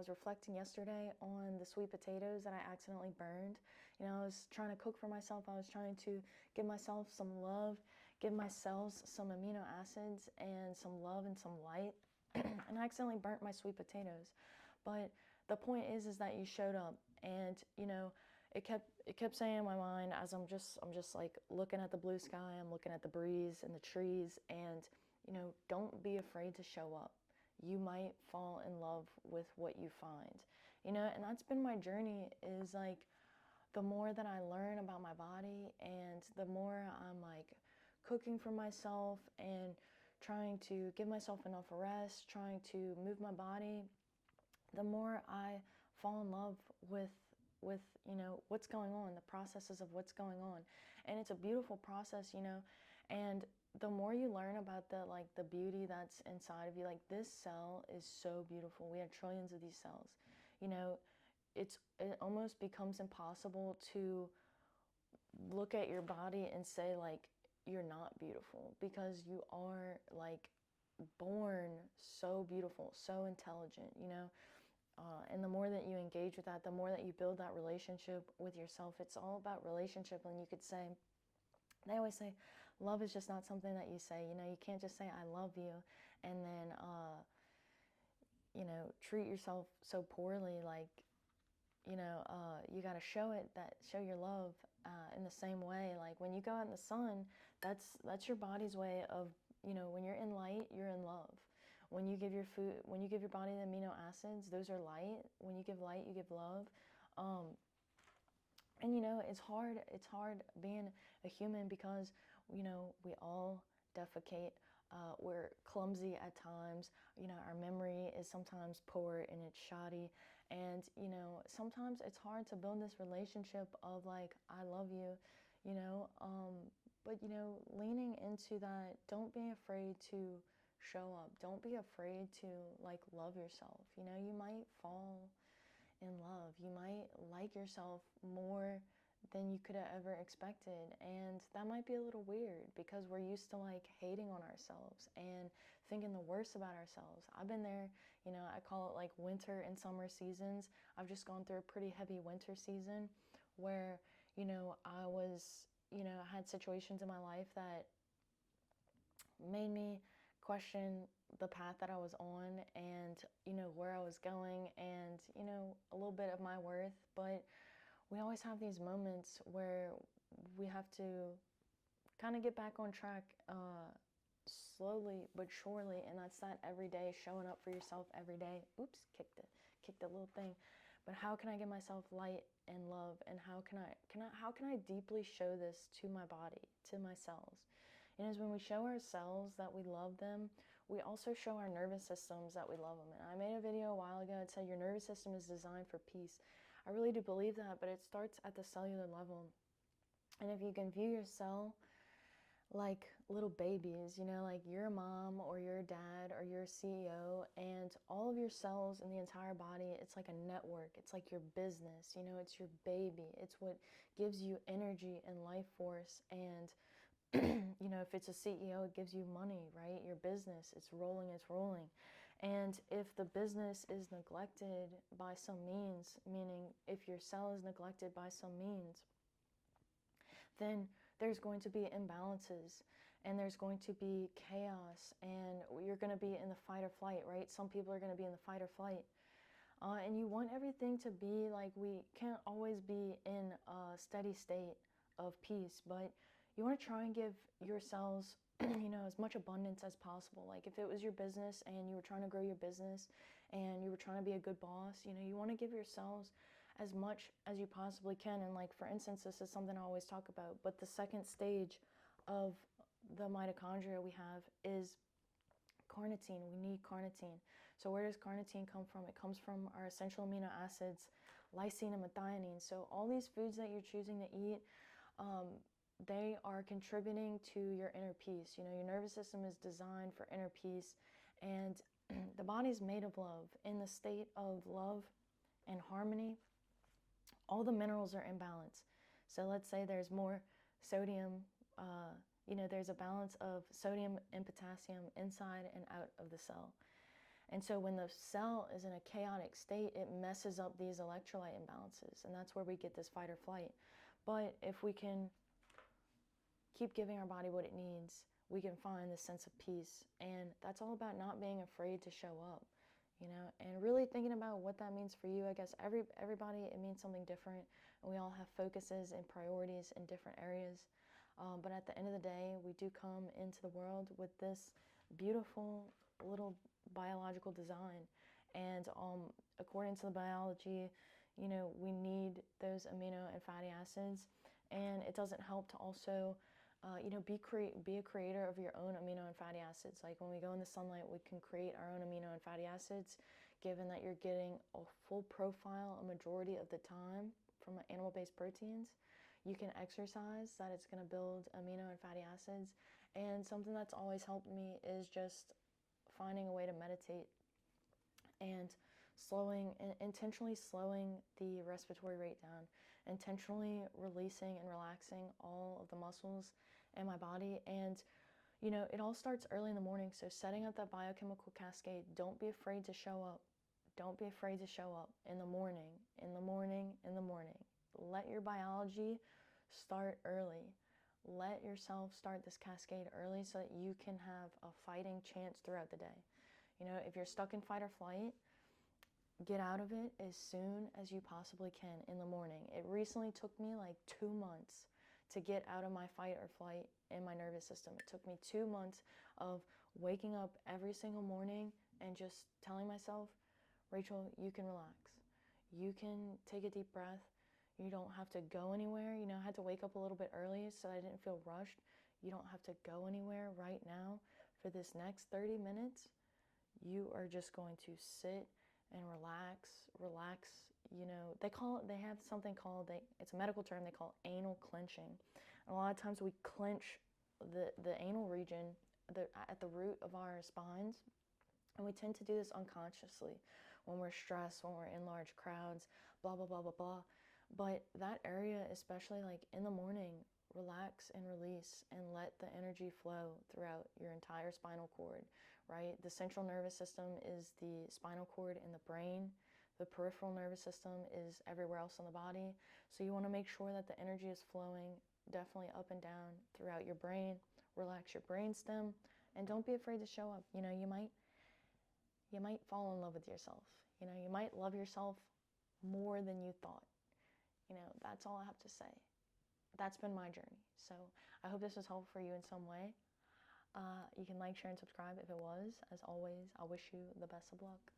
I was reflecting yesterday on the sweet potatoes that I accidentally burned. You know, I was trying to cook for myself. I was trying to give myself some love, give my cells some amino acids and some love and some light. And I accidentally burnt my sweet potatoes. But the point is that you showed up, and you know, it kept saying in my mind as I'm just like looking at the blue sky, I'm looking at the breeze and the trees, and you know, don't be afraid to show up. You might fall in love with what you find, you know. And that's been my journey, is like the more that I learn about my body and the more I'm like cooking for myself and trying to give myself enough rest, trying to move my body, the more I fall in love with you know what's going on, the processes of what's going on. And it's a beautiful process, you know. And the more you learn about the beauty that's inside of you, like this cell is so beautiful. We have trillions of these cells, you know. It almost becomes impossible to look at your body and say like you're not beautiful, because you are like born so beautiful, so intelligent, you know. And the more that you engage with that, the more that you build that relationship with yourself. It's all about relationship. And you could say, they always say, love is just not something that you say. You know, you can't just say I love you and then you know, treat yourself so poorly. Like, you know, you got to show your love in the same way. Like when you go out in the sun, that's your body's way of, you know, when you're in light, you're in love. When you give your body the amino acids, those are light. When you give light, you give love. And you know, it's hard being a human, because you know, we all defecate. We're clumsy at times. You know, our memory is sometimes poor and it's shoddy. And you know, sometimes it's hard to build this relationship of like, I love you, you know. But you know, leaning into that, don't be afraid to show up. Don't be afraid to like love yourself. You know, you might fall in love. You might like yourself more than you could have ever expected. And that might be a little weird, because we're used to like hating on ourselves and thinking the worst about ourselves. I've been there, you know. I call it like winter and summer seasons. I've just gone through a pretty heavy winter season where, you know, I had situations in my life that made me question the path that I was on, and you know, where I was going, and you know, a little bit of my worth. But we always have these moments where we have to kind of get back on track, slowly but surely. And that's that every day, showing up for yourself every day. Oops, kicked the little thing. But how can I give myself light and love, and how can I deeply show this to my body, to my cells? And as when we show our cells that we love them, we also show our nervous systems that we love them. And I made a video a while ago that said your nervous system is designed for peace. I really do believe that, but it starts at the cellular level. And if you can view your cell like little babies, you know, like you're a mom or you're a dad or you're a CEO, and all of your cells in the entire body, it's like a network. It's like your business, you know, it's your baby. It's what gives you energy and life force. And you know, if it's a CEO, it gives you money, right? Your business, it's rolling. And if the business is neglected by some means, meaning if your cell is neglected by some means, then there's going to be imbalances, and there's going to be chaos, and you're going to be in the fight or flight, right? Some people are going to be in the fight or flight. And you want everything to be like, we can't always be in a steady state of peace, but you want to try and give yourselves you know, as much abundance as possible. Like if it was your business and you were trying to grow your business and you were trying to be a good boss, you know, you want to give yourselves as much as you possibly can. And like, for instance, this is something I always talk about, but the second stage of the mitochondria we have is carnitine. We need carnitine. So where does carnitine come from? It comes from our essential amino acids, lysine and methionine. So all these foods that you're choosing to eat, they are contributing to your inner peace. You know, your nervous system is designed for inner peace, and the body's made of love. In the state of love and harmony, all the minerals are in balance. So let's say there's more sodium, you know, there's a balance of sodium and potassium inside and out of the cell. And so when the cell is in a chaotic state, it messes up these electrolyte imbalances, and that's where we get this fight or flight. But if we can keep giving our body what it needs, we can find this sense of peace. And that's all about not being afraid to show up, and really thinking about what that means for you. I guess everybody, it means something different, and we all have focuses and priorities in different areas. But at the end of the day, we do come into the world with this beautiful little biological design. And according to the biology, we need those amino and fatty acids. And it doesn't help to also, be a creator of your own amino and fatty acids. Like when we go in the sunlight, we can create our own amino and fatty acids, given that you're getting a full profile a majority of the time from animal-based proteins. You can exercise, that it's going to build amino and fatty acids. And something that's always helped me is just finding a way to meditate and intentionally slowing the respiratory rate down, intentionally releasing and relaxing all of the muscles in my body. And it all starts early in the morning. So setting up that biochemical cascade, don't be afraid to show up. Don't be afraid to show up in the morning, in the morning, in the morning. Let your biology start early. Let yourself start this cascade early so that you can have a fighting chance throughout the day. If you're stuck in fight or flight, get out of it as soon as you possibly can in the morning. It recently took me like 2 months to get out of my fight or flight in my nervous system. It took me 2 months of waking up every single morning and just telling myself, Rachel, you can relax. You can take a deep breath. You don't have to go anywhere. I had to wake up a little bit early so I didn't feel rushed. You don't have to go anywhere right now. For this next 30 minutes, you are just going to sit and relax. They have something called, it's a medical term, they call anal clenching. And a lot of times we clench the anal region at the root of our spines. And we tend to do this unconsciously when we're stressed, when we're in large crowds, blah, blah, blah, blah, blah. But that area, especially like in the morning, relax and release and let the energy flow throughout your entire spinal cord, right? The central nervous system is the spinal cord and the brain. The peripheral nervous system is everywhere else in the body. So you want to make sure that the energy is flowing definitely up and down throughout your brain. Relax your brainstem, and don't be afraid to show up. You might fall in love with yourself. You might love yourself more than you thought. That's all I have to say. That's been my journey. So I hope this was helpful for you in some way. You can like, share, and subscribe if it was. As always, I wish you the best of luck.